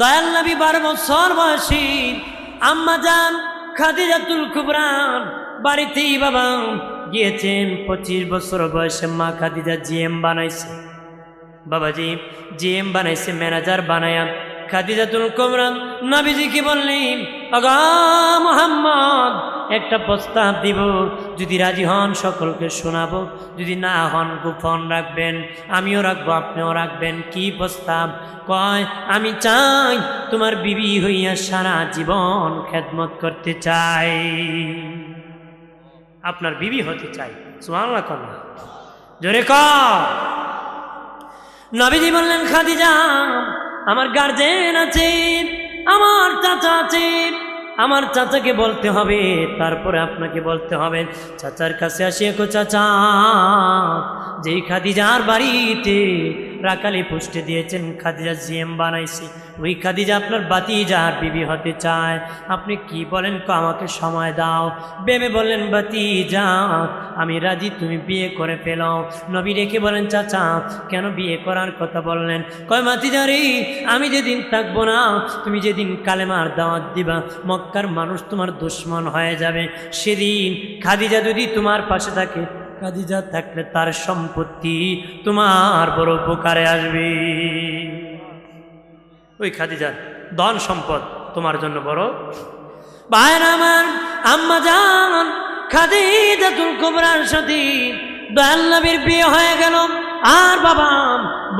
দয়াল নবী 12 বছর বয়সী আম্মা জান খাদিজাতুল কুবরা বাড়িতেই বাবা গিয়েছেন। 25 বছর বয়সে মা খাদিজা জিএম বানাইছে, বাবাজি জিএম বানাইছে, ম্যানেজার বানায়া খাদিজাতুল কুবরা নবীজিকে বললেন, আগা মুহাম্মদ একটা প্রস্তাব দিব, যদি রাজি হন সকলকে শোনাবো, যদি না হন গোপন রাখবেন, আমিও রাখবো আপনিও রাখবেন। কি প্রস্তাব? কয় আমি চাই তোমার বিবি হইয়া সারা জীবন খেদমত করতে চাই, আপনার বিবি হতে চাই। সুবহানাল্লাহ কর জোরে কর। নবীজি বললেন, খাদিজা আমার গার্জেন আছে, আমার চাচা আছে, আমার চাচাকে বলতে হবে, তারপরে আপনাকে বলতে হবে। চাচার কাছে আসিয়া কো, চাচা যেই খাদিজার বাড়িতে রাকালি পুষ্টে দিয়েছেন, খাদিজা জিএম বানাইছে, ওই খাদিজা আপনার বাতিজার বিবি হতে চায়, আপনি কি বলেন? আমাকে সময় দাও। বেবে বললেন, বাতিজা আমি রাজি, তুমি বিয়ে করে ফেলো। নবী রেখে বলেন, চাচা কেন বিয়ে করার কথা বললেন? কয় বাতিজা রে, আমি যেদিন থাকবো না, তুমি যেদিন কালেমার দাওয়াত দিবা, মক্কার মানুষ তোমার দুশ্মন হয়ে যাবে, সেদিন খাদিজা যদি তোমার পাশে থাকে, খাদিজা থাকলে তার সম্পত্তি তোমার বড় উপকারে আসবে। ওই খাদিজার ধন সম্পদ তোমার জন্য বড়। ভাইরা আমার, আম্মা জান খাদিজাতুল কুবরার সাথে দয়াল নবীর বিয়ে হয়ে গেল। আর বাবা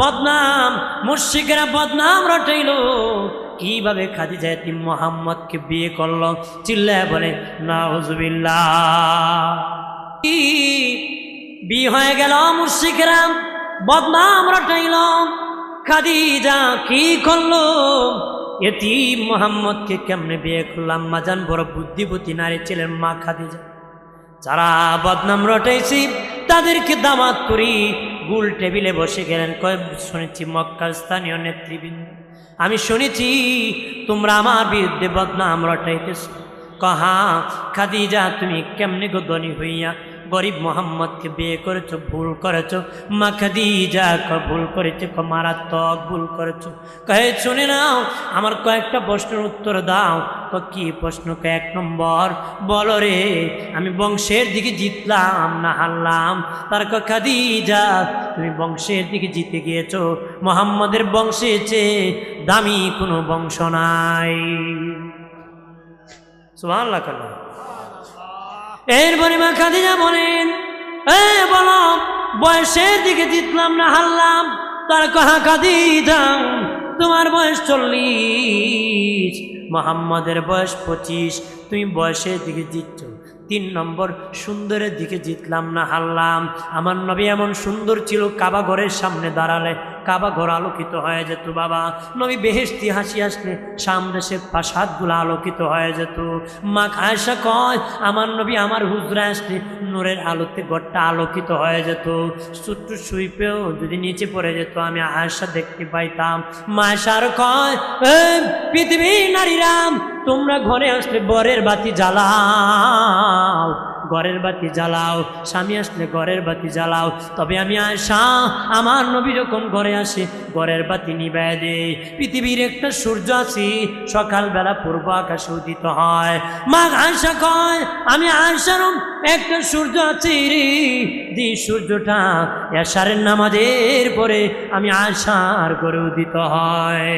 বদনাম, মুশরিকরা বদনাম রটাইল, কিভাবে খাদিজা এতিম মুহাম্মদকে বিয়ে করলো। চিল্লায় বলে নাউজুবিল্লাহ। বিয়ে হয়ে গেল, মুশরিকরা বদনাম রটাইল, খাদিজা কি করলো? এতিম মুহাম্মদকে কেমনে বিয়ে করলাম? মাজান বড় বুদ্ধিপতি নারী ছিলেন মা খাদিজা। যারা বদনাম রটাইছি তাদেরকে দামাত করি গোল টেবিলে বসে গেলেন। কয় শুনেছি মক্কার স্থানীয় নেতৃবৃন্দ, আমি শুনেছি তোমরা আমার বিরুদ্ধে বদনাম রটাইতেছ। কহা খাদিজা তুমি কেমনে গো ধনী হইয়া গরিব মোহাম্মদকে বিয়ে করেছো? ভুল করেছো মা খাদিজা। ভুল করেছো, মারাত্মক ভুল করেছো। কহে শুনে নাও, আমার কয়েকটা প্রশ্নের উত্তর দাও। কি প্রশ্ন? 1 নম্বর বলো রে, আমি বংশের দিকে জিতলাম না হারলাম? তার খাদিজা তুমি বংশের দিকে জিতে গিয়েছো, মোহাম্মদের বংশে চেয়ে দামি কোনো বংশ নাই। সুবহানাল্লাহ। এরপরে মা খাদিজা বলেন, বলো বয়সের দিকে জিতলাম না হারলাম? তার কহা খাদিজা তোমার বয়স 40, মোহাম্মদের বয়স 25, তুমি বয়সের দিকে জিতছো। 3 নম্বর সুন্দরের দিকে জিতলাম না হারলাম? আমার নবী এমন সুন্দর ছিল, কাবা ঘরের সামনে দাঁড়ালে কাবা ঘর আলোকিত হয়ে যেত। বাবা নবী বেহেশতি হাসি আসলে সামদেশের প্রাসাদগুলো আলোকিত হয়ে যেত। মা আয়েশা কয়, আমার নবী আমার হুজরায় আসলে নূরের আলোতে ঘরটা আলোকিত হয়ে যেত। ছোট্ট সুইপেও যদি নিচে পড়ে যেত আমি আয়েশা দেখতে পাইতাম। মা আয়েশার কয়, পৃথিবীর নারীরা তোমরা ঘরে আসলে বরের বাতি জ্বালাও, ঘরের বাতি জ্বালাও, স্বামী আসলে ঘরের বাতি জ্বালাও। তবে আমি আয়েশা আমার নবী যখন ঘরে আসে ঘরের বাতি নিভায় দেই। পৃথিবীর একটা সূর্য আছে, সকালবেলা পূর্ব আকাশে উদিত হয়। মা আয়েশা কয়, আমি আয়েশার একটা সূর্য আছে রে, যে সূর্যটা এশারের নামাজের পরে আমি আয়েশার ঘরে উদিত হয়।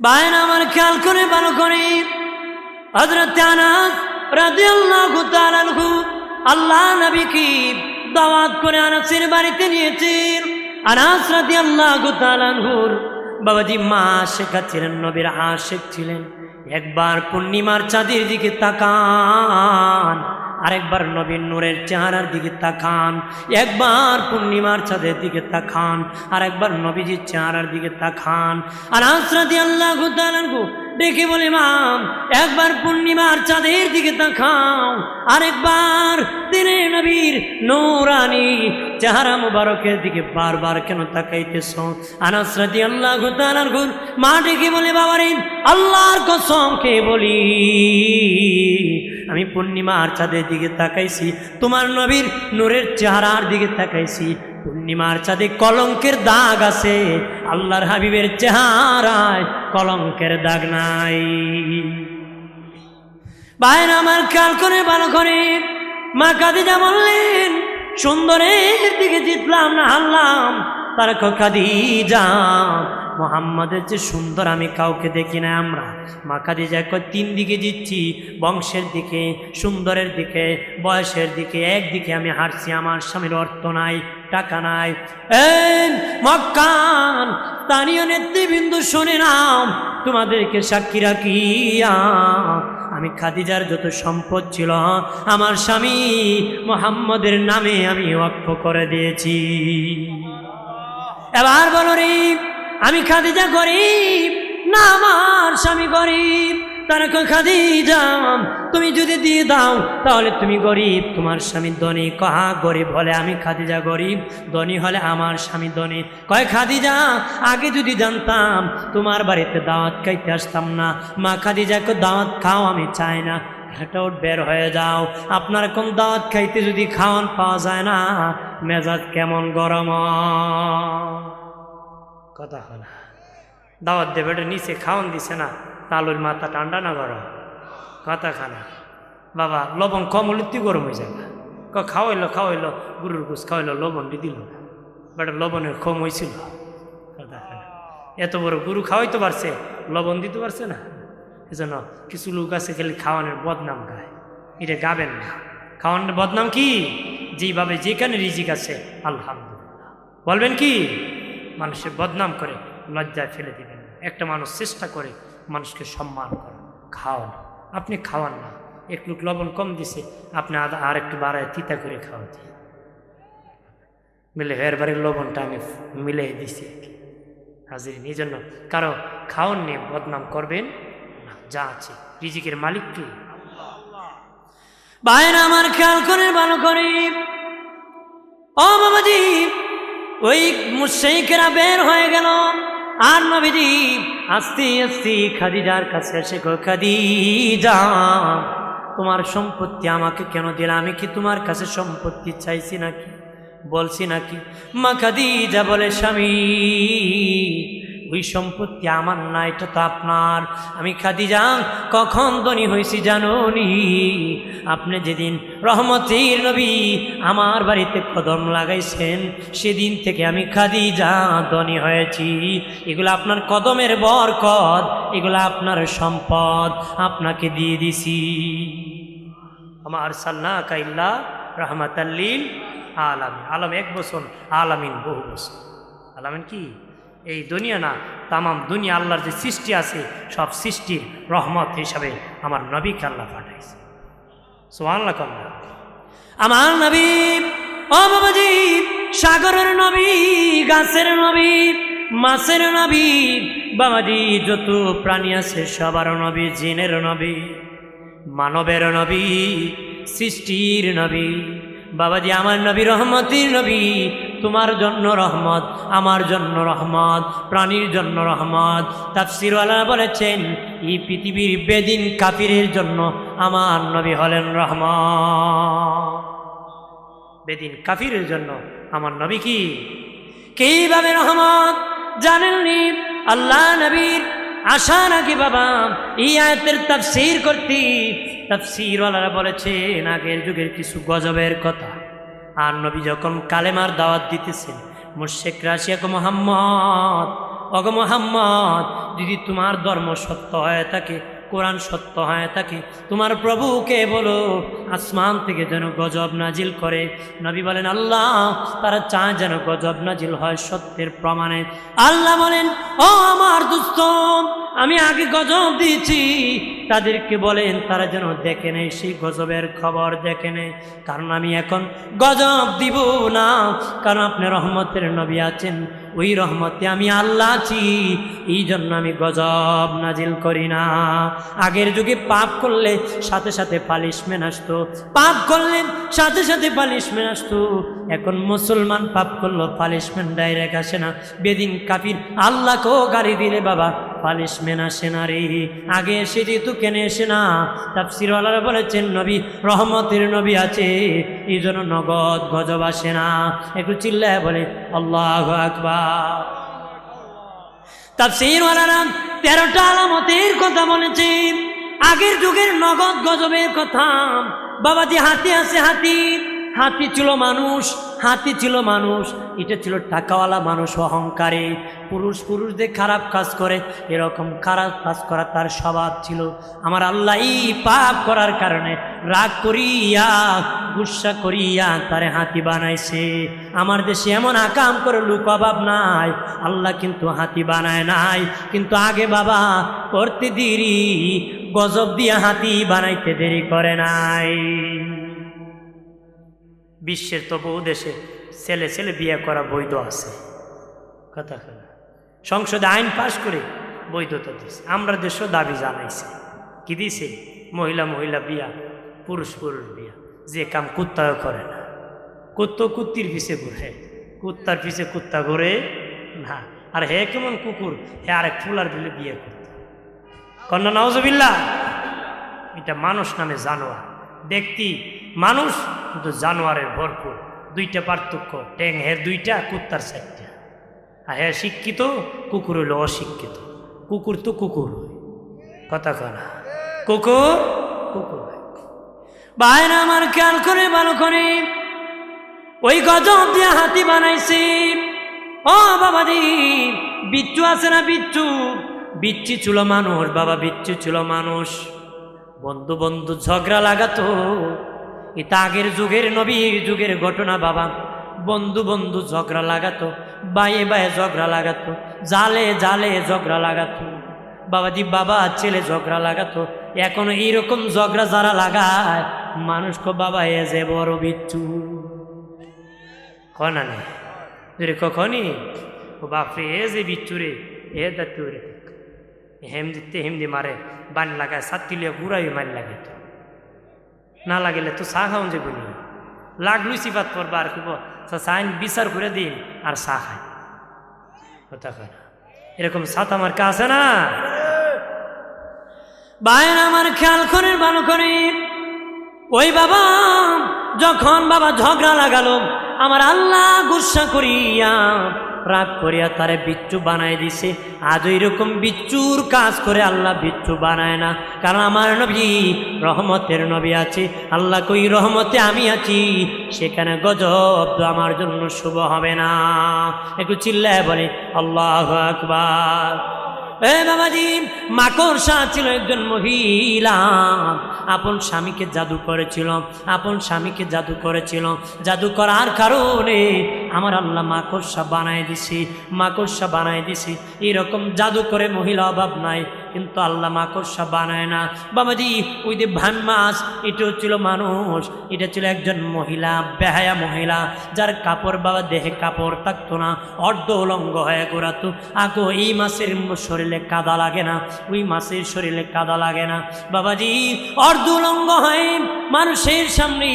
ভাইরা আমার খেয়াল করে ভালো করে, হযরত আনাস রাদিয়াল্লাহু তাআলা আনহু আল্লাহ নবীকে দাওয়াত করে আনাসের বাড়িতে নিয়েছেন। আনাস রাদিয়াল্লাহু তাআলা আনহুর বাবাজি মা আশিকা ছিলেন, নবীর আশিক ছিলেন। একবার পূর্ণিমার চাঁদের দিকে তাকান, আরেকবার নবীর নূরের চেহারার দিকে তাকান, একবার পূর্ণিমার চাঁদের দিকে তাকান, আরেকবার নবীজির চেহারার দিকে তাকান। আনাস রাদিয়াল্লাহু তাআলা দেখে বলে ইমাম, একবার পূর্ণিমার চাঁদের দিকে তাকাও, আরেকবার দিনে নবীর নূরানি চেহারা মুবারকের দিকে বারবার কেন তাকাইতেছ? আনাস রাদিয়াল্লাহু তাআলা মা ডেকে বলে, বাবারে আল্লাহর কসম কে বলি, আমি পূর্ণিমার চাঁদের দিকে তাকাইছি, তোমার নবীর নূরের চেহারার দিকে তাকাইছি, পূর্ণিমার চাঁদে কলঙ্কের দাগ আছে, আল্লাহর হাবিবের চেহারায় কলঙ্কের দাগ নাই। ভাইরা আমার খেয়াল করে ভালো করে, মা খাদিজা বললেন, সুন্দরের দিকে জিতলাম না হারলাম? তারা খাদিজা, মোহাম্মদের যে সুন্দর আমি কাউকে দেখি না আমরা। মা খাদিজা কয়, 3 দিকে জিতছি, বংশের দিকে, সুন্দরের দিকে, বয়সের দিকে, একদিকে আমি হারছি। আমার স্বামীর অর্থ নাই, টাকা নাই। মক্কান স্থানীয় নেতৃবৃন্দ শুনে নাও, তোমাদেরকে সাক্ষী রাখিয়া আমি খাদিজার যত সম্পদ ছিল আমার স্বামী মোহাম্মদের নামে আমি ওয়াকফ করে দিয়েছি। এবার বলো রে, আমি খাদিজা গরিব না আমার স্বামী গরিব? তারা কয়, খাদিজা তুমি যদি দিয়ে দাও তাহলে তুমি গরিব, তোমার স্বামী ধনী। কহা গরিব হলে আমি খাদিজা গরিব, ধনী হলে আমার স্বামী ধনী। কয়, খাদিজা আগে যদি জানতাম তোমার বাড়িতে দাওয়াত খাইতে আসতাম না। মা খাদিজা কয়, দাওয়াত খাও আমি চাই না, হাঁটাও বের হয়ে যাও। আপনার কোন দাওয়াত খাইতে যদি খাওয়ান পাওয়া যায় না, মেজাজ কেমন গরম। কথা হল দাওয়াত দেবে নিচে খাওয়ান দিছে না, তালুর মাথা ঠান্ডা না গরম? কথা খানা বাবা, লবণ কম হলে তুই গরম হয়ে যাবে। খাওয়াইলো খাওয়াইলো, গরুর গোস খাওয়াইলো, লবণ দিল না, বেটা লবণের কম হয়েছিল। কথা খানা এত বড় গরু খাওয়াইতে পারছে, লবণ দিতে পারছে না। এজন্য কিছু লোক আছে খালি খাওয়ানোর বদনাম গায়, এটা গাবেন না। খাওয়ানোর বদনাম কি? যেভাবে যেখানে রিজিক আছে আলহামদুলিল্লাহ বলবেন, কি মানুষের বদনাম করে লজ্জায় ফেলে দিবেন। একটা মানুষ চেষ্টা করে মানুষকে সম্মান করে খাওয়ানো, আপনি খাওয়ান না। এক লোক লবণ কম দিছে, আপনি আর একটু বাড়ায় তিতা করে খাওয়াতে মিলে হের বাড়ির লবণটা আমি মিলে দিছি হাজির। এই জন্য কারো খাওয়ান নিয়ে বদনাম করবেন না, যা আছে রিজিকের মালিক কি? বাইরে আমার খেয়াল করে ভালো করে, ও বাবাজি ওই মুশরিকেরা বের হয়ে গেল, আর নবীজি আস্তে আস্তে খাদিজার কাছে এসে কয়, খাদিজা তোমার সম্পত্তি আমাকে কেন দিলা? আমি কি তোমার কাছে সম্পত্তি চাইছি নাকি, বলছি নাকি? মা খাদিজা বলে, স্বামী ওই সম্পত্তি আমার না, এটা তো আপনার। আমি খাদিজা কখন ধনী হয়েছি জানোনি? আপনি যেদিন রহমতের নবী আমার বাড়িতে কদম লাগাইছেন, সেদিন থেকে আমি খাদিজা ধনী হয়েছি। এগুলো আপনার কদমের বরকত, এগুলো আপনার সম্পদ, আপনাকে দিয়ে দিছি। আমার সাল্লাকা ইল্লা রাহমাতাল লিল আলামিন। আলম 1 বছর, আলামিন বহু বছর। আলামিন কি? এই দুনিয়া না, তামাম দুনিয়া আল্লাহর যে সৃষ্টি আছে সব সৃষ্টির রহমত হিসাবে আমার নবীকে আল্লাহ পাঠাইছে। সুবহানাল্লাহ। আমার নবী, ও বাবাজি, সাগরের নবী, গাছের নবী, মাছের নবী, বাবাজি যত প্রাণী আছে সবার নবী, জিনের নবী, মানবের নবী, সৃষ্টির নবী। বাবাজি আমার নবী রহমতের নবী, তোমার জন্য রহমত, আমার জন্য রহমত, প্রাণীর জন্য রহমত। তাফসীরওয়ালারা বলেছেন, এই পৃথিবীর বেদিন কাফিরের জন্য আমার নবী হলেন রহমত। বেদিন কাফিরের জন্য আমার নবী কি কিভাবে রহমত জানেননি? আল্লাহ নবীর আশা নাকি বাবা এই আয়াতের তাফসীর করতে, তাফসীরওয়ালারা বলেছেন আগের যুগের কিছু গজবের কথা। আর নবী যখন কালেমার দাওয়াত দিতেছেন, মুশরিকরা আসিয়া কয়, মুহাম্মদ, ওগো মুহাম্মদ, যদি তোমার ধর্ম সত্য হয়ে থাকে, কোরআন সত্য হয়ে থাকে, তোমার প্রভুকে বলো আসমান থেকে যেন গজব নাজিল করে। নবী বলেন, আল্লাহ তারা চায় যেন গজব নাজিল হয় সত্যের প্রমাণে। আল্লাহ বলেন, ও আমার দোস্ত, আমি আগে গজব দিয়েছি, তাদেরকে বলেন তারা যেন দেখে নেই, সেই গজবের খবর দেখে নেই, কারণ আমি এখন গজব দিব না, কারণ আপনি রহমতের নবী আছেন, ওই রহমতে আমি আল্লাহ আছি, এই জন্য আমি গজব নাজিল করি না। আগের যুগে পাপ করলে সাথে সাথে পানিশমেন্ট আসতো, পাপ করলে সাথে সাথে পানিশমেন্ট আসতো, এখন মুসলমান পাপ করলো পানিশমেন্ট ডাইরেক্ট আসে না, বেদিন কাফির আল্লাহকেও গালি দিলে বাবা পানিশমেন্ট আসে না রে, আগে এসে যেহেতু কেন এসে না। তাফসীরওয়ালারা বলেছেন নবী রহমতের নবী আছে, এই জন্য নগদ গজব আসে না। একটু চিল্লায় বলে আল্লাহু আকবার। তাফসীরওয়ালারা 13টা আলামতের কথা বলেছেন, আগের যুগের নগদ গজবের কথা। বাবাজি হাতি আছে, হাতি ছিল মানুষ, হাতি ছিল মানুষ, এটা ছিল টাকাওয়ালা মানুষ, অহংকারে পুরুষদের খারাপ কাজ করে, এরকম খারাপ কাজ করা তার স্বভাব ছিল। আমার আল্লাহ এই পাপ করার কারণে রাগ করিয়া গুসা করিয়া তারে হাতি বানাইছে। আমার দেশে এমন আকাম করে লোক অভাব নাই, আল্লাহ কিন্তু হাতি বানায় নাই, কিন্তু আগে বাবা করতে দেরি, গজব দিয়া হাতি বানাইতে দেরি করে নাই। বিশ্বের তো বহু দেশে ছেলে ছেলে বিয়ে করা বৈধ আছে, কথা সংসদে আইন পাশ করে বৈধতা দিয়েছে। আমরা দেশও দাবি জানাইছে, কি দিয়েছে, মহিলা বিয়া, পুরুষ বিয়া, যে কাম কুত্তাও করে না, কুত্তির পিছে ঘুরে, কুত্তার পিছে কুত্তা ঘুরে না, আর হে কেমন কুকুর, হে আরেক ফুলার দিলে বিয়ে করতে, কন্যা নাউজুবিল্লাহ। এটা মানুষ নামে জানোয়ার, দেখতি মানুষ কিন্তু জানোয়ারের ভরপুর, দুইটা পার্থক্য, ট্যাং হের দুইটা, কুত্তার চারটা। আর হ্যাঁ শিক্ষিত, কুকুর হইল অশিক্ষিত, কুকুর তো কুকুর হয়, কথা কনা, কুকুর হয়। বাইরে আমার খেয়াল করে ভালো করে, ওই গজব দিয়ে হাতি বানাইছে। ও বাবাজি, বিচ্ছু আছে না, বিচ্ছি ছিল মানুষ বাবা, বিচ্ছু ছিল মানুষ, বন্ধু ঝগড়া লাগাতো। এটা আগের যুগের নবীর যুগের ঘটনা বাবা। বন্ধু ঝগড়া লাগাতো, বায়ে ঝগড়া লাগাতো, জালে ঝগড়া লাগাতো বাবাজি, বাবা ছেলে ঝগড়া লাগাতো। এখন এইরকম ঝগড়া যারা লাগায় মানুষকে বাবা এ যে বড় বিচ্ছু কনা নেই, কখনই ও বাপরে এ যে বিচ্ছু রে, এ দাঁড়ে হেমদি মারে, বান লাগায়, সাতটিলিয়া ঘুরাই মার লাগে, তো না লাগিলে তো চা খাওয়া যাবো নি, লাগলুই সিফাত করবা আর খুব চাইন বিচার করে দিন আর চা খায়, কথা কয় না। এরকম সাত আমার কাছে না বাইরে আমার খেয়াল করে ভালো করে। ওই বাবা যখন বাবা ঝগড়া লাগালো, আমার আল্লাহ গুসা করিয়া রাগ করিয়া তারে বিচ্ছু বানাই দিছে। আজ এরকম বিচ্ছুর কাজ করে আল্লাহ বিচ্ছু বানায় না, কারণ আমার নবী রহমতের নবী আছে। আল্লাহ কই রহমতে আমি আছি, সেখানে গজব তো আমার জন্য শুভ হবে না। একটু চিল্লায় বলে আল্লাহু আকবার। এ বাবাজি, মাকড়সা ছিল একজন মহিলা, আপন স্বামীকে জাদু করেছিল, জাদু করার কারণে আমার আল্লাহ মাকড়সা বানায় দিছি। এরকম জাদু করে মহিলা অভাব নাই, কিন্তু আল্লাহ মাকড়সা বানায় না বাবাজি। ওই যে ভান মাছ, এটা ছিল মানুষ, এটা ছিল একজন মহিলা, বেহায়া মহিলা, যার কাপড় বাবা দেহে কাপড় থাকতো না, অর্ধ উলঙ্গ হয়ে ঘোরাতো। আগো এই মাছের শরীরে কাদা লাগে না, ওই মাছের শরীরে কাদা লাগে না বাবাজি। অর্ধ উলঙ্গ হয়ে মানুষের সামনে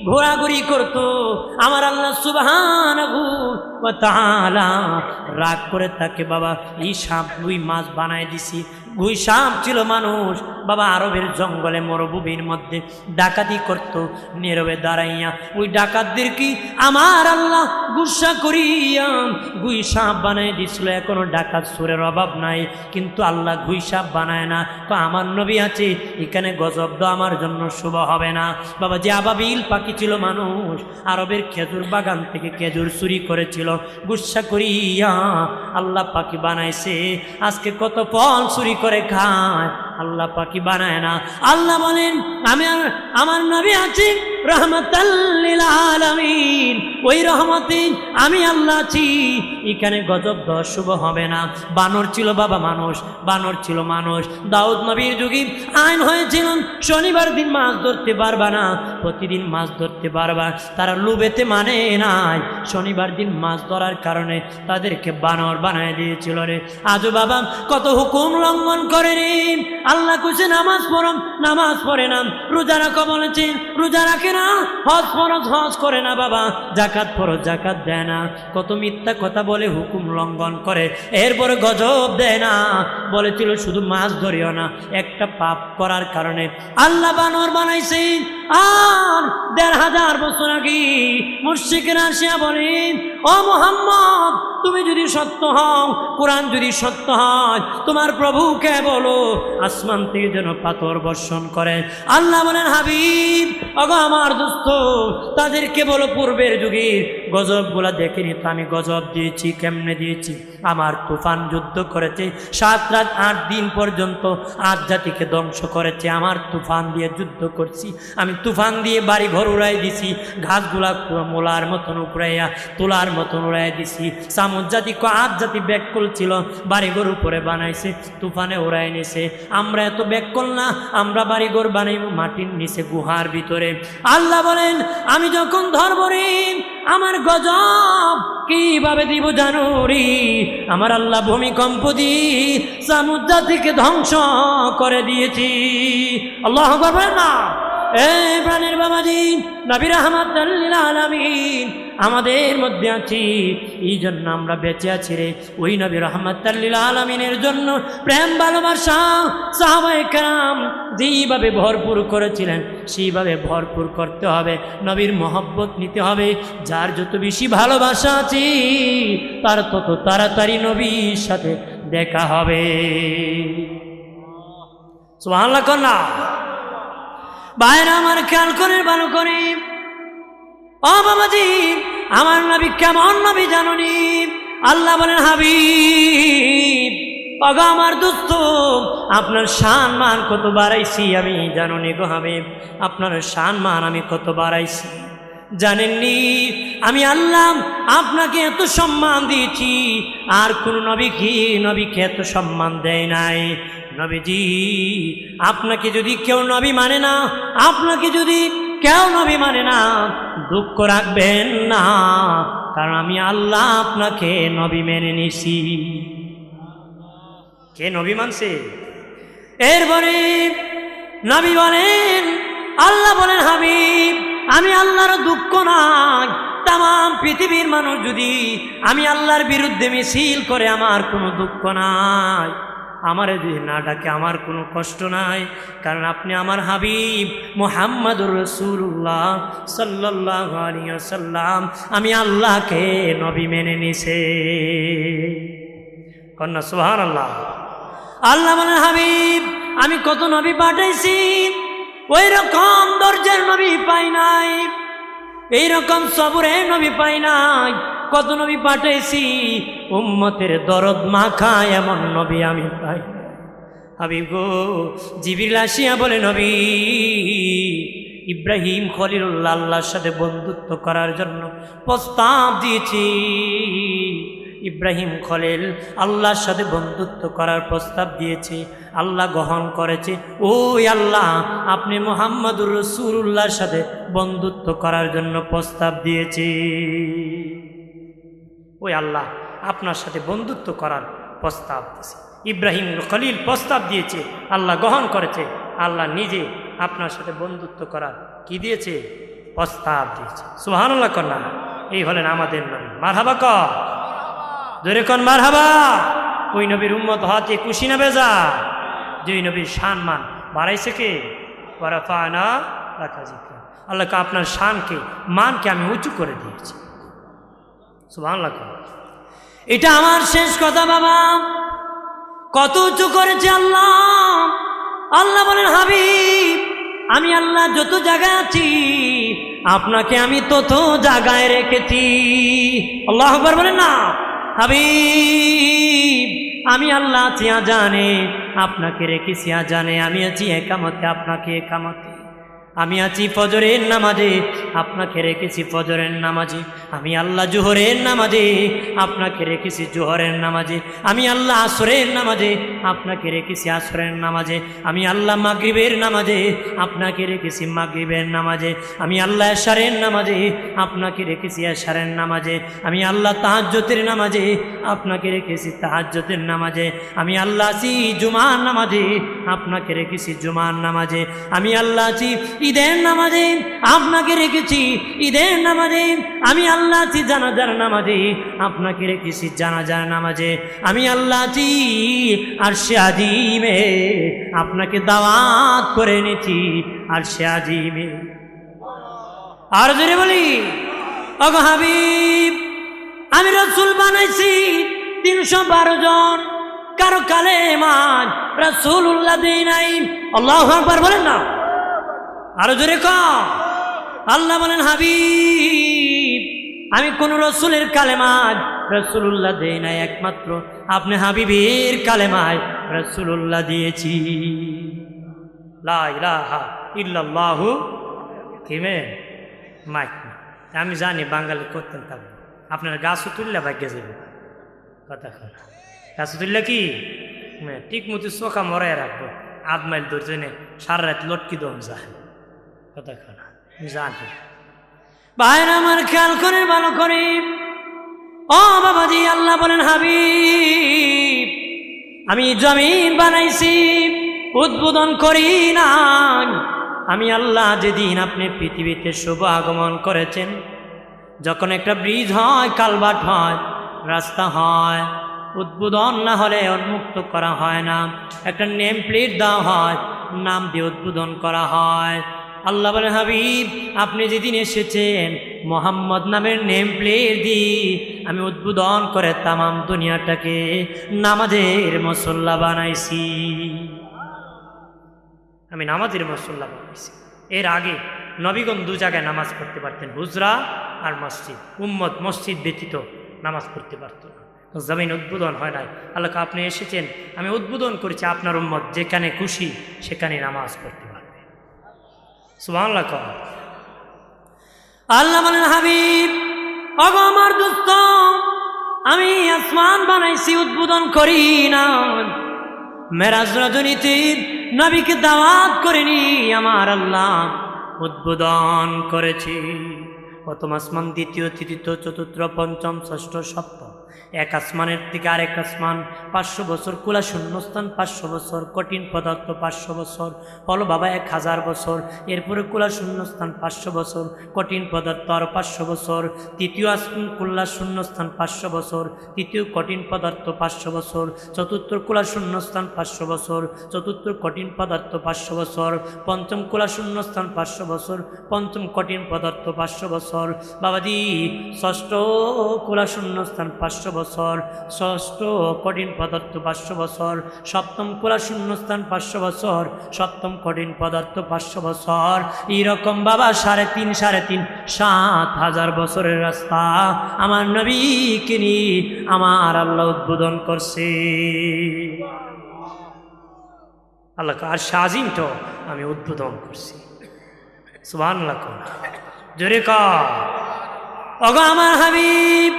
ঘোরাঘুরি করতো। আমার আল্লাহ সুবহানাহু ওয়া তাআলা রাগ করে তাকে বাবা এই সাপ ওই মাছ বানায় দিছি। ওই সাপ ছিল মানুষ বাবা, আরবের জঙ্গলে মরুভূমির মধ্যে ডাকাতি করত নীরবে দাঁড়াইয়া। ওই ডাকাতদেরকে আমার আল্লাহ গুসা করিয়া গুই সাপ বানায় দিছিল। এখনো ডাকাত সুরের অভাব নাই, কিন্তু আল্লাহ গুই সাপ বানায় না। তো আমার নবী আছে, এখানে গজব তো আমার জন্য শুভ হবে না বাবা। যে আবাবিল পাখি ছিল মানুষ, আরবের খেজুর বাগান থেকে খেজুর চুরি করেছিল, গুসা করিয়া আল্লাহ পাখি বানাইছে। আজকে কত ফল চুরি করে খায়, আল্লাহ পাখি বানায় না। আল্লাহ বলেন আমি আমার নবী আছি, রাহমাতাল লিল আলামিন, ওই রহমতে আমি আল্লাহ আছি। এখানে গজব দেওয়া শুভ হবে না। বানর ছিল বাবা মানুষ, বানর ছিল মানুষ। দাউদ নবীর যুগে আইন হয়েছিল শনিবার দিন মাছ ধরতে পারবা না, প্রতিদিন মাছ ধরতে পারবা। তারা লুবেতে মানে নাই, শনিবার দিন মাছ ধরার কারণে তাদেরকে বানর বানায় দিয়েছিল রে। আজও বাবা কত হুকুম লঙ্ঘন করে রে। আল্লাহ কুছে নামাজ পড়ো, নামাজ পড়ে না। রোজা রাখো বলেছেন, রোজা রাখে না। হজ ফরজ, হজ করে না বাবা। জাকাত ফরজ, জাকাত দেয় না। কত মিথ্যা কথা বলে, হুকুম লঙ্ঘন করে, এরপরে গজব দেয় না। বলেছিল শুধু মাছ ধরিও না, একটা পাপ করার কারণে আল্লাহ বানর বানাইছেন। আর ১৫০০ বছর আগে মুশরিকরা আসিয়া বলেন, ও মুহাম্মদ, তুমি যদি সত্য হও, কোরআন যদি সত্য হয়, তোমার প্রভুকে বলো আসমান থেকে যেন পাথর বর্ষণ করে। আল্লাহ বলেন, হাবিব ওগো আমার দোস্ত, তাদেরকে বলো পূর্বের যুগে গজবগুলা দেখেনি তো আমি গজব দিয়েছি। কেমনে দিয়েছি? আমার তুফান যুদ্ধ করেছে, ৭ রাত ৮ দিন পর্যন্ত ৮ জাতিকে ধ্বংস করেছে। আমার তুফান দিয়ে যুদ্ধ করছি, আমি তুফান দিয়ে বাড়ি ঘর উড়াই দিছি, ঘাসগুলা মোলার মতন উপড়াইয়া তোলার মতন উড়াই দিছি। সামুদ জাতি ৮ জাতি ব্যাকুল ছিল, বাড়িঘর উপরে বানাইছে, তুফানে উড়াই নিছে। আমরা এত ব্যাকুল না, আমরা বাড়িঘর বানাইব মাটির নিচে, গুহার ভিতরে। আল্লাহ বলেন, আমি যখন ধরব রে, আমার গজব কিভাবে দিব জানো রে? আমার আল্লাহ ভূমিকম্প দিয়ে সামুদ জাতিকে ধ্বংস করে দিয়েছি। আল্লাহু আকবার বলেন না? এই প্রাণের বাবাজি, নবী রাহমাতাল লিল আলামিন আমাদের মধ্যে আছি, এই জন্য আমরা বেঁচে আছি রে। ওই নবী রাহমাতাল লিল আলামিনের জন্য প্রেম ভালোবাসা সাহাবায়ে কেরাম যেইভাবে ভরপুর করেছিলেন, সেইভাবে ভরপুর করতে হবে। নবীর মহব্বত নিতে হবে। যার যত বেশি ভালোবাসা আছে, তার তত তাড়াতাড়ি নবীর সাথে দেখা হবে। সুবহানাল্লাহ কন্যা ভাইরা আমার, খেয়াল করে ভালো করে। ও বাবাজি, আমার নবী কেমন নবী জানুনি? আল্লাহ বলেন, হাবিব ওগো আমার দোস্ত, আপনার শান মান কত বাড়াইছি আমি জানুনি গো হাবিব। আপনার শান মান আমি কত বাড়াইছি জানেননি? আমি আল্লাহ আপনাকে এত সম্মান দিয়েছি, আর কোন নবীকে এত সম্মান দেয় নাই। নবীজি, আপনাকে যদি কেউ নবী মানে না, আপনাকে যদি কেউ নবী মানে না, দুঃখ রাখবেন না, কারণ আমি আল্লাহ আপনাকে নবী মেনে নিছি। কে নবী মানছে? এরপরে নবী বলেন, আল্লাহ বলেন, হাবিব আমি আল্লাহর দুঃখ নাই। তাম পৃথিবীর মানুষ যদি আমি আল্লাহর বিরুদ্ধে মিছিল করে, আমার কোনো দুঃখ নাই। আমারে যদি না ডাকে, আমার কোনো কষ্ট নাই, কারণ আপনি আমার হাবিব মুহাম্মাদুর রাসূলুল্লাহ সাল্লাল্লাহু আলাইহি ওয়াসাল্লাম। আমি আল্লাহকে নবী মেনে নিছে। কন্যা সুবহানাল্লাহ। আল্লাহ বলেন, হাবিব আমি কত নবী পাঠাইছি, ওই রকম দরজার নবী পাই নাই, এই রকম সবরের নবী পাই নাই। কত নবী পাঠাইছি, উম্মতের দরদ মাখা এমন নবী আমি পাই। হাবিব গো, জিবরিল আসিয়া বলে, নবী ইব্রাহিম খলিলুল্লাহ আল্লাহর সাথে বন্ধুত্ব করার জন্য প্রস্তাব দিয়েছি। ইব্রাহিম খলিল আল্লাহর সাথে বন্ধুত্ব করার প্রস্তাব দিয়েছে, আল্লাহ গ্রহণ করেছে। ওই আল্লাহ আপনি মুহাম্মাদুর রাসূলুল্লাহর সাথে বন্ধুত্ব করার জন্য প্রস্তাব দিয়েছে। ওই আল্লাহ আপনার সাথে বন্ধুত্ব করার প্রস্তাব দিয়েছে। ইব্রাহিম খলিল প্রস্তাব দিয়েছে, আল্লাহ গ্রহণ করেছে। আল্লাহ নিজে আপনার সাথে বন্ধুত্ব করার কি দিয়েছে? প্রস্তাব দিয়েছে। সুবহানাল্লাহ কন্যা। এই হলেন আমাদের নবী। মারহাবা কর, জোরে কন মারহাবা। ওই নবীর উম্মত হতে খুশি না বেজা? যে নবীর সম্মান বাড়াইছে কে? ওয়ারাফানা লাকা যিকরা। আল্লাহকে আপনার শানকে, মানকে আমি উঁচু করে দিয়েছি। সুবহানাল্লাহ। এটা আমার শেষ কথা বাবা। কত উঁচু করেছে আল্লাহ। আল্লাহ বলেন, হাবিব আমি আল্লাহ যত জায়গায় আছি, আপনাকে আমি তত জায়গায় রেখেছি। আল্লাহু আকবার বলেন না? হাবিব আমি আল্লাহ আছি আজানে, আপনাকে রেখেছি আজানে। আমি আছি একামতে, আপনাকে একামতে। আমি আছি ফজরের নামাজে, আপনাকে রেখেছি ফজরের নামাজে। আমি আল্লাহ জোহরের নামাজে, আপনাকে রেখেছি জোহরের নামাজে। আমি আল্লাহ আসরের নামাজে, আপনাকে রেখেছি আসরের নামাজে। আমি আল্লাহ মাগরিবের নামাজে, আপনাকে রেখেছি মাগরিবের নামাজে। আমি আল্লাহ এশারের নামাজে, আপনাকে রেখেছি এশারের নামাজে। আমি আল্লাহ তাহাজ্জুদের নামাজে, আপনাকে রেখেছি তাহাজ্জুদের নামাজে। আমি আল্লাহ আছি জুমার নামাজে, আপনাকে রেখেছি জুমার নামাজে। আমি আল্লাহ আছি ঈদের নামাজে, আপনাকে রেখেছি ঈদের নামাজে। আমি আল্লাহ আছি জানাজার নামাজে, আপনাকে রেখেছি জানাজার নামাজে। আমি আল্লাহ আছি আরশে আজিমে, আপনাকে দাওয়াত করে এনেছি আরশে আজিমে। আর জোরে বলি, ওগো হাবিব, আমি রাসূল বানাইছি 312 জন, কারো কালেমার রাসূলুল্লাহ দেই নাই। আল্লাহু আকবার বলেন না, আরো জোরে কও। আল্লাহ বলেন, হাবিব, আমি কোন রসুলের কালেমায় রাসূলুল্লাহ দেই নাই, একমাত্র আপনি হাবিবের কালেমায় রাসূলুল্লাহ দিয়েছি। লা ইলাহা ইল্লাল্লাহু কিমে মাইক। আমি জানি বাঙালি করতেন থাকবো, আপনার গাছ তুললে ভাগ্যে যাবে কথা কথা। গাছ তুললে কি ঠিক মতো চোখা মরাই রাখবো, 8 মাইল দূর জেনে সারা রাত লটকি দম যায় কথা কথা। আমি জানি ভাইরা আমার, খেয়াল করে ভালো করে। ও বাবাজি, আল্লাহ বলেন, হাবিব, আমি জমিন বানাইছি, উদ্বোধন করি না। আমি আল্লাহ যেদিন আপনি পৃথিবীতে শুভ আগমন করেছেন, যখন একটা ব্রিজ হয়, কালভার্ট হয়, রাস্তা হয়, উদ্বোধন না হলে উন্মুক্ত করা হয় না। একটা নেম প্লেট দেওয়া হয়, নাম দিয়ে উদ্বোধন করা হয়। আল্লাহ বলেন, হাবিব, আপনি যেদিন এসেছেন মোহাম্মদ নামের নেম প্লেট দিয়ে আমি উদ্বোধন করে তামাম দুনিয়াটাকে নামাজের মুসল্লা বানাইছি। আমি নামাজের মুসল্লা বানাইছি। এর আগে নবীগণ 2 জায়গায় নামাজ পড়তে পারতেন, হুজরা আর মসজিদ। উম্মত মসজিদ ব্যতীত নামাজ পড়তে পারত না, জমিন উদ্বোধন হয় নাই। আল্লাহ, আপনি এসেছেন, আমি উদ্বোধন করেছি, আপনার উম্মত যেখানে খুশি সেখানে নামাজ পড়তে পারবে। সুবহানাল্লাহ। আল্লাহ বলেন, হাবিব, ওগো আমার দোস্ত, আমি আসমান বানাইছি, উদ্বোধন করি না। মেরাজ রজনীতে নবীকে দাওয়াত করেনি, আমার আল্লাহ উদ্বোধন করেছি। প্রথম আসমান, দ্বিতীয়, তৃতীয়, চতুর্থ, পঞ্চম, ষষ্ঠ, সপ্তম। এক আসমানের থেকে আরেক আসমান 500 বছর, কুলা শূন্যস্থান 500 বছর, কঠিন পদার্থ 500 বছর, হলো বাবা 1000 বছর। এরপরে কুলা শূন্যস্থান 500 বছর, কঠিন পদার্থ আরও 500 বছর। তৃতীয় আসমান কুলা শূন্যস্থান 500 বছর, তৃতীয় কঠিন পদার্থ 500 বছর, চতুর্থ কুলা শূন্যস্থান 500 বছর, চতুর্থ কঠিন পদার্থ 500 বছর, পঞ্চম কুলা শূন্যস্থান 500 বছর, পঞ্চম কঠিন পদার্থ 500 বছর। বাবাজি, ষষ্ঠ কুলা শূন্যস্থান 500 বছর, ষষ্ঠ কঠিন পদার্থ 500 বছর, সপ্তম কুলা শূন্যস্থান 500 বছর, সপ্তম কঠিন পদার্থ 500 বছর। এইরকম বাবা 3.5 7,000 বছরের রাস্তা আমার নবীকে নিয়ে আমার আল্লাহ উদ্বোধন করছে। আল্লাহ আর শাজিম তো আমি উদ্বোধন করছি। সুবহানাল্লাহ। জোরে কর, ওগো আমার হাবিব,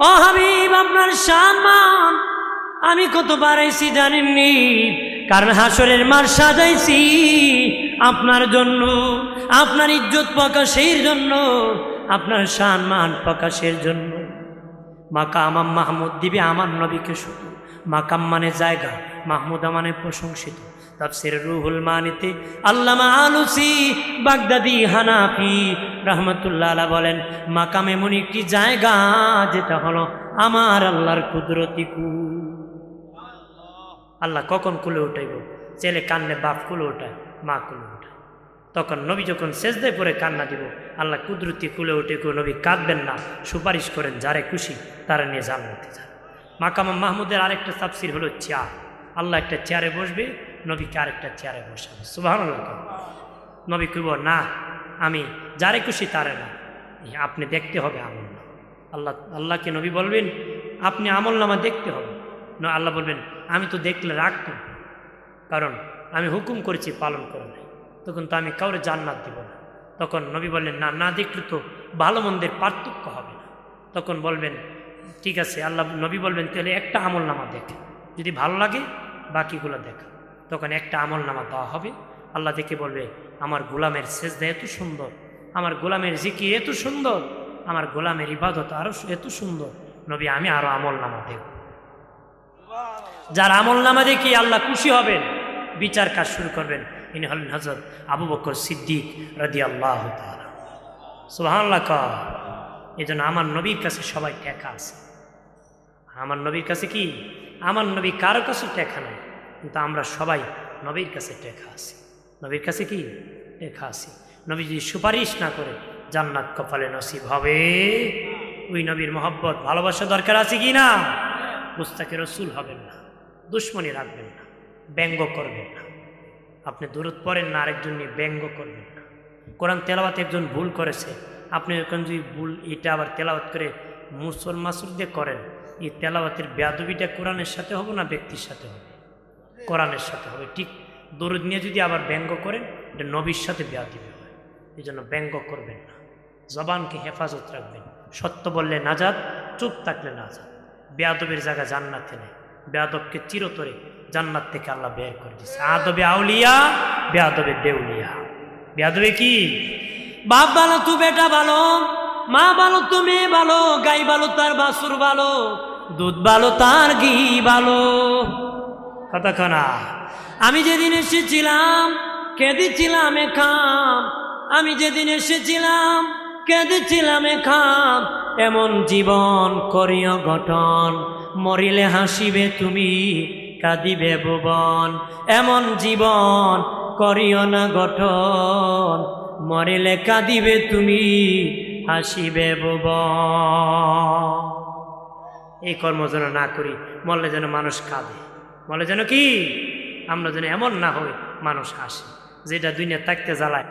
ও হাবিব, আপনার সম্মান আমি কত বাড়াইছি জানেননি? কারণ হাসরের মাঠ সাজাইছি আপনার জন্য, আপনার ইজ্জত প্রকাশের জন্য, আপনার সম্মান প্রকাশের জন্য। মাকাম মাহমুদ দিবে আমার নবীকে শুধু। মাকাম মানে জায়গা, মাহমুদা মানে প্রশংসিত। তাফসীর রুহুল মানিতে আল্লামা আলুসি বাগদাদি হানাফি রহমতুল্লাহ আলাইহি বলেন, মাকাম এমন একটি জায়গা যেটা হলো আমার আল্লাহর কুদরতি কুল। আল্লাহ কখন কুলে উঠাইব? ছেলে কান্নে বাপ কুলে উঠায়, মা কুলে উঠায়। তখন নবী যখন সেজদায় পড়ে কান্না দিব, আল্লাহ কুদরতি কুলে উঠে কেউ নবী কাঁদবেন না, সুপারিশ করেন যারে খুশি তারা নিয়ে জান্নাতে যান। মাকাম মাহমুদের আরেকটা তাফসীর হলো চেয়ার। আল্লাহ একটা চেয়ারে বসবে, নবীকে আরেকটা চেয়ারে বসাবে। সুবহানাল্লাহ। নবী কইব, না, আমি যারে খুশি তারে না, আপনি দেখতে হবে আমল নামা। আল্লাহকে নবী বলবেন, আপনি আমল নামা দেখতে হবে না। আল্লাহ বলবেন, আমি তো দেখলে রাগ করব, কারণ আমি হুকুম করেছি পালন করে নাই। তো তখন তো আমি কাউরে জান্নাত দিব না। তখন নবী বললেন, না, না দেখলে তো ভালো মন্দের পার্থক্য হবে না। তখন বলবেন, ঠিক আছে। আল্লাহ নবী বলবেন, তাহলে একটা আমল নামা দেখে, যদি ভালো লাগে বাকিগুলো দেখা। তখন একটা আমল নামা দেওয়া হবে। আল্লাহ দেখে বলবে, আমার গোলামের সেজদা এত সুন্দর, আমার গোলামের জিকির এত সুন্দর, আমার গোলামের ইবাদত আরো এত সুন্দর। নবী, আমি আরো আমল নামা দেখব। যার আমল নামা দেখি আল্লাহ খুশি হবেন, বিচার কাজ শুরু করবেন। ইনি হলেন হযরত আবু বকর সিদ্দিক রাদিয়াল্লাহু তাআলা। সুবহানাল্লাহ। এই জন্য আমার নবীর কাছে সবাই টেকা আছে। আমার নবীর কাছে কি? আমার নবী কারো কাছে টেকা নাই, কিন্তু আমরা সবাই নবীর কাছে টেকা আছি। নবীর কাছে কি? টেকা আছি। নবী যদি সুপারিশ না করে জান্নাত কপালে নসিব হবে। ওই নবীর মহব্বত ভালোবাসা দরকার আছে কি না? মুস্তাকে রসুল হবেন না, দুশ্মনী রাখবেন না, ব্যঙ্গ করবেন না। আপনি দূরত পড়েন না, আরেকজন নিয়ে ব্যঙ্গ করবেন না। কোরআন তেলাওয়াতে একজন ভুল করেছে, আপনি এখন যদি ভুল এটা আবার তেলাওয়াত করে মুসল মাসুর দিয়ে করেন, এই তেলাওয়াতের বেয়াদবিটা কোরআনের সাথে হবে না ব্যক্তির সাথে হবে? কোরআনের সাথে হবে। ঠিক দরুদ নিয়ে যদি আবার ব্যঙ্গ করেন, এটা নবীর সাথে বেয়াদবি হয়। এই জন্য ব্যঙ্গ করবেন না, জবানকে হেফাজত রাখবেন। সত্য বললে নাজাত, চুপ থাকলে নাজাত। বেয়াদবের জায়গা জান্নাতে নেই। বেয়াদবকে চিরতরে জান্নাত থেকে আল্লাহ বের করে দিচ্ছে। আদবে আউলিয়া, বেয়াদবে দেউলিয়া। বেয়াদবে কি? বাপ ভালো তু বেটা ভালো, মা ভালো তু মেয়ে ভালো, গাই ভালো তার বাছুর ভালো, দুধ ভালো তার ঘি ভালো। কতক্ষণা আমি যেদিন এসেছিলাম কেঁদেছিলাম এখাম, আমি যেদিন এসেছিলাম কেঁদেছিলাম এখাম। এমন জীবন করিও গঠন, মরিলে হাসিবে তুমি কাঁদিবে ভুবন। এমন জীবন করিও না গঠন, মরিলে কাঁদিবে তুমি হাসিবে ভুবন। এই কর্ম যেন না করি, মরলে যেন মানুষ কাঁদে, মরলে যেন কি আমরা যেন এমন না হই মানুষ হাসে। যেটা দুনিয়া থাকতে জ্বালায়